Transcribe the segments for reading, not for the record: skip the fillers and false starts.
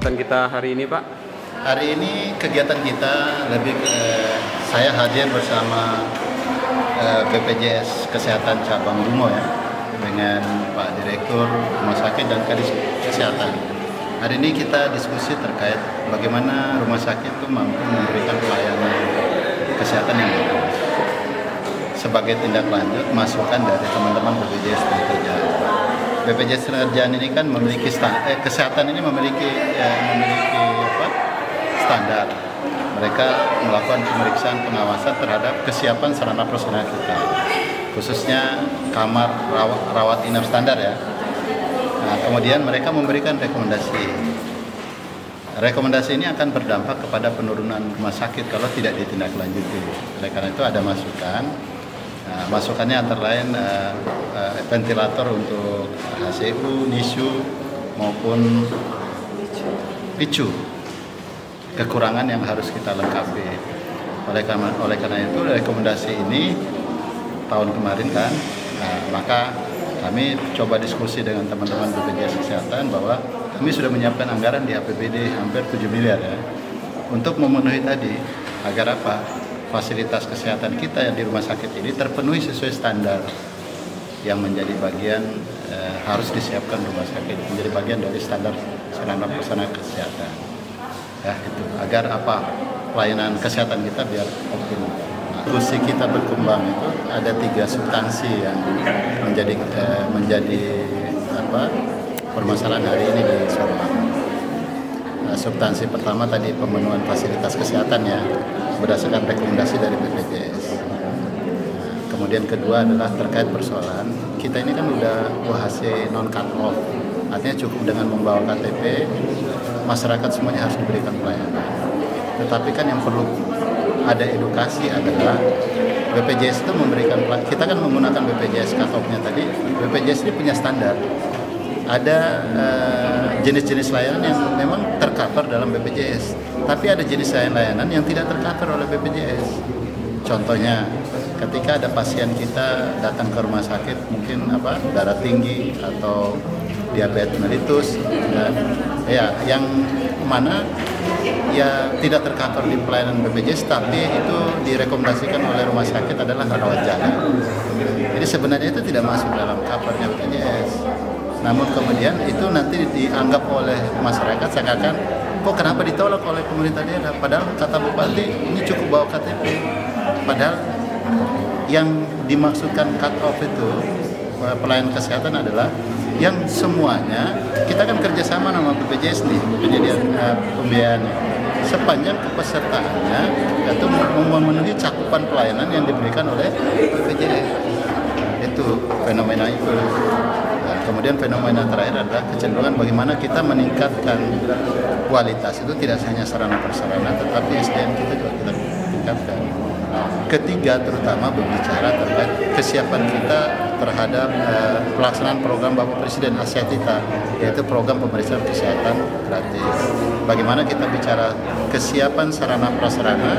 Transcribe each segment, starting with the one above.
kegiatan kita hari ini, Pak? Hari ini kegiatan kita saya hadir bersama BPJS Kesehatan Cabang Bungo ya, dengan Pak Direktur Rumah Sakit dan Kadis Kesehatan. Hari ini kita diskusi terkait bagaimana rumah sakit itu mampu memberikan pelayanan kesehatan yang bagus. Sebagai tindak lanjut, masukan dari teman-teman BPJS Tenaga BPJS Tenaga ini kan memiliki kesehatan ini memiliki standar. Mereka melakukan pemeriksaan pengawasan terhadap kesiapan sarana prasarana kita, khususnya kamar rawat inap standar ya. Nah, kemudian mereka memberikan rekomendasi. Rekomendasi ini akan berdampak kepada penurunan rumah sakit kalau tidak ditindaklanjuti. Oleh karena itu ada masukan. Nah, masukannya antara lain ventilator untuk HCU, NICU maupun PICU. Kekurangan yang harus kita lengkapi. Oleh karena itu rekomendasi ini tahun kemarin kan, maka kami coba diskusi dengan teman-teman BPJS Kesehatan bahwa kami sudah menyiapkan anggaran di APBD hampir 7 miliar ya, untuk memenuhi tadi agar apa? Fasilitas kesehatan kita yang di rumah sakit ini terpenuhi sesuai standar yang menjadi bagian harus disiapkan rumah sakit, menjadi bagian dari standar sarana prasarana kesehatan. Ya, itu agar apa pelayanan kesehatan kita biar optimal. Diskusi kita berkembang itu ada 3 substansi yang menjadi permasalahan hari ini di Sarawak. Substansi pertama tadi pemenuhan fasilitas kesehatan ya berdasarkan rekomendasi dari BPJS. Kemudian kedua adalah terkait persoalan kita ini kan udah UHC non cut off, artinya cukup dengan membawa KTP masyarakat semuanya harus diberikan pelayanan. Tetapi kan yang perlu ada edukasi adalah BPJS itu memberikan, kita kan menggunakan BPJS cut off-nya tadi. BPJS ini punya standar. Ada jenis-jenis layanan yang memang tercover dalam BPJS, tapi ada jenis layanan yang tidak tercover oleh BPJS. Contohnya, ketika ada pasien kita datang ke rumah sakit mungkin darah tinggi atau diabetes mellitus, ya yang mana ya tidak tercover di pelayanan BPJS, tapi itu direkomendasikan oleh rumah sakit adalah rawat jalan. Jadi sebenarnya itu tidak masuk dalam covernya BPJS. Namun kemudian itu nanti dianggap oleh masyarakat seakan-akan kok kenapa ditolak oleh pemerintah daerah, padahal kata Bupati ini cukup bawa KTP. Padahal yang dimaksudkan cut off itu pelayanan kesehatan adalah yang semuanya kita kan kerjasama sama BPJS nih, penyediaan pembiayaannya sepanjang kepesertaannya itu memenuhi cakupan pelayanan yang diberikan oleh BPJS. Itu fenomena itu. Nah, kemudian fenomena terakhir adalah kecenderungan bagaimana kita meningkatkan kualitas itu tidak hanya sarana prasarana tetapi SDM kita juga kita tingkatkan. Ketiga terutama berbicara terkait kesiapan kita terhadap pelaksanaan program Bapak Presiden Asia-Tita, yaitu program pemeriksaan kesehatan gratis. Bagaimana kita bicara kesiapan sarana prasarana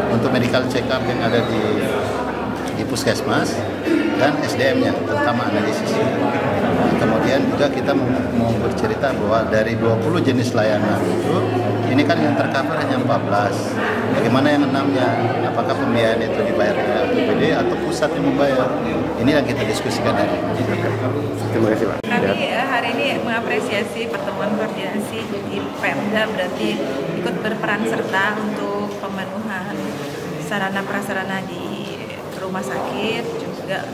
untuk medical check up yang ada di puskesmas dan SDM-nya, terutama analisis. Kemudian juga kita mau bercerita bahwa dari 20 jenis layanan itu, ini kan yang tercover hanya 14. Bagaimana yang 6-nya? Apakah pembiayaan itu dibayar oleh APBD atau pusat yang membayar? Ini yang kita diskusikan hari ini. Terima kasih, Pak. Kami hari ini mengapresiasi pertemuan koordinasi di Pemda, berarti ikut berperan serta untuk pemenuhan sarana prasarana di rumah sakit, juga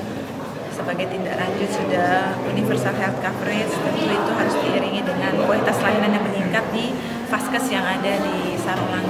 sebagai tindak lanjut sudah universal health coverage. Tentu itu harus diiringi dengan kualitas layanan yang meningkat di vaskes yang ada di Sarawak.